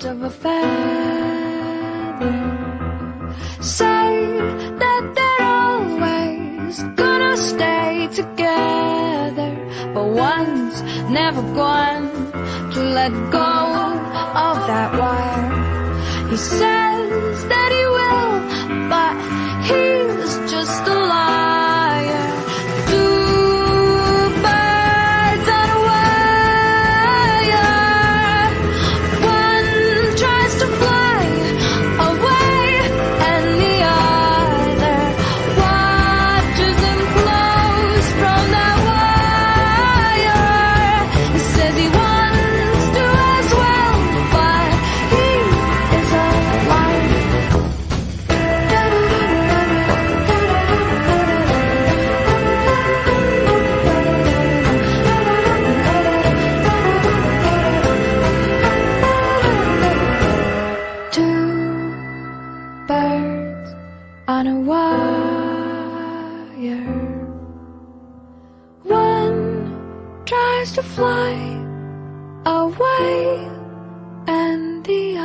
of a feather. Say that they're always gonna stay together, but one's never going to let go of that wire. He says that he will, but he's just a liar. Two birds on a wire. One tries to fly away, and the other watches him close from that wire. He says he wants to as well, but he is a liar. Two birds on a wire. One tries to fly away, and the